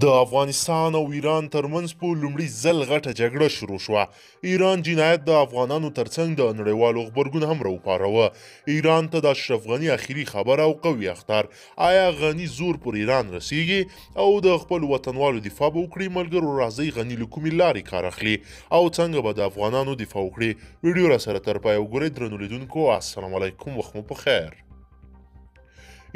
د افغانستان او ایران ترمنځ په لومړي ځل غټه جګړه شروع شوه. ایران جنایت د افغانانو ترڅنګ د نړیوالو غبرګون هم راوپاروه. ایران ته د اشرف غني اخري خبره او قوي اخطار. آیا غني زور پر ایران رسیږي او د خپل وطنوالو دفاع به وکړي؟ ملګرو راځئ غني له کومې لارې کار اخلي او څنګه به د افغانانو دفاع وکړي؟ ویډیو را سره تر پایه وګورئ. درنو لیدونکو السلام علیکم، وخت مو په خیر.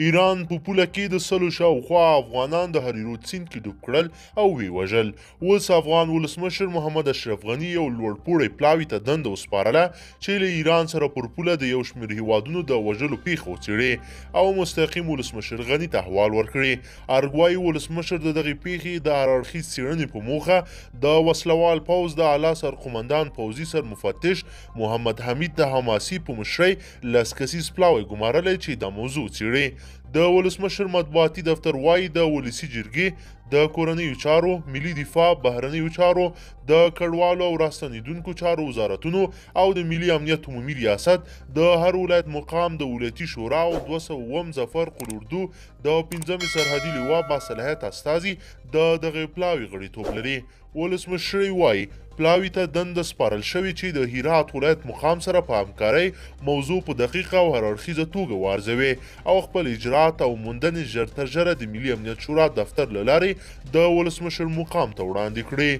ایران په پوله کې د سلو شاوخوا افغانان د هریرود سیند کې ډوب کړل او ویې وژل. اوس افغان ولسمشر محمد اشرف غني یو لوړپوړی پلاوي ته دنده وسپارله چې له ایران سره پر پوله د یو شمېر هیوادونو د وژلو پیښه وڅېړي او مستقیم ولسمشر غني ته احوال ورکړي. ارګوایي ولسمشر د دغې پیښې د هر اړخیز څېړنې په موخه د وسلوال پوځ د اعلی سرقمندان پوځي سرمفتش محمد حمید د حماسي په مشرۍ لس کسیز پلاوی ګمارلی چې دا موضوع څېړي. د ولسمشر مطبوعاتي دفتر وایي د ولسي جرګې د کورنیو چارو، ملي دفاع، بهرنیو چارو، د کډوالو او راستنیدونکو چارو وزارتونو او د ملي امنیت عمومي ریاست د هر ولایت مقام د ولایتي شورا او 200 ظفر قلوردو د 5مې سرحدي لوا باصلاحیت استازي د دغې پلاوي غړیتوب لري. ولسمشر وایي پلاوي ته دنده سپارل شوې چې د هرات ولایت مقام سره په همکارۍ موضوع په دقیقه او هر اړخیزه توګه وارزوي او خپل اجرات او موندنې ژر تر ژره د ملي امنیت شورا دفتر له لارې د ولسمشر مقام ته وړاندې کړي.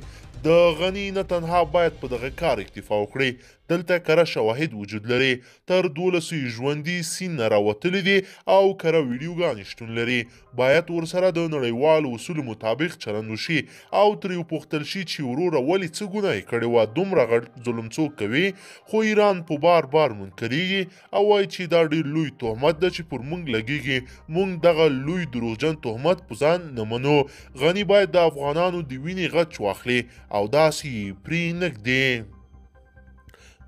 د غني نه تنها باید په دغه کار اکتفا وکړي، دلته کره شواهد وجود لري. تر 12 ژوندي سیند نه راوتلي دي او کره ویډیوګانې شتون لري. باید ورسره د نړیوالو اصولو مطابق چلند وشي او ترې وپوښتل شي چې وروره ولې څه ګناه کړې وه، دومره غټ ظلم څوک کوي؟ خو ایران په بار منکریږي او وایي چې دا ډېر لوی تهمت ده چې پر موږ لګیږي. موږ دغه لوی دروغجن تهمت په ځان نه منو. غني باید د افغانانو د وینې غچ واخلي او داسې پرې نږدې.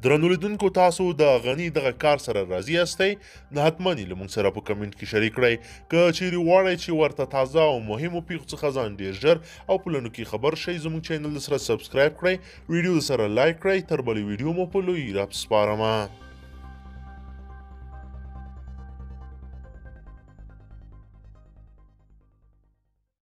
درنو لیدونکو، تاسو د غني دغه کار سره راضي یاستئ؟ نه حتما یې له موږ سره په کمنټ کې شریک کړئ. که چیرې غواړئ چې ورته تازه او مهمو پیښو څخه ځان ډېر ژر او په لنډو کې خبر شئ، زموږ چینل سره سبسکرایب کړئ، ویډیو سره لایک کړئ. تر بلې ویډیو مو په لوی رب سپارمه.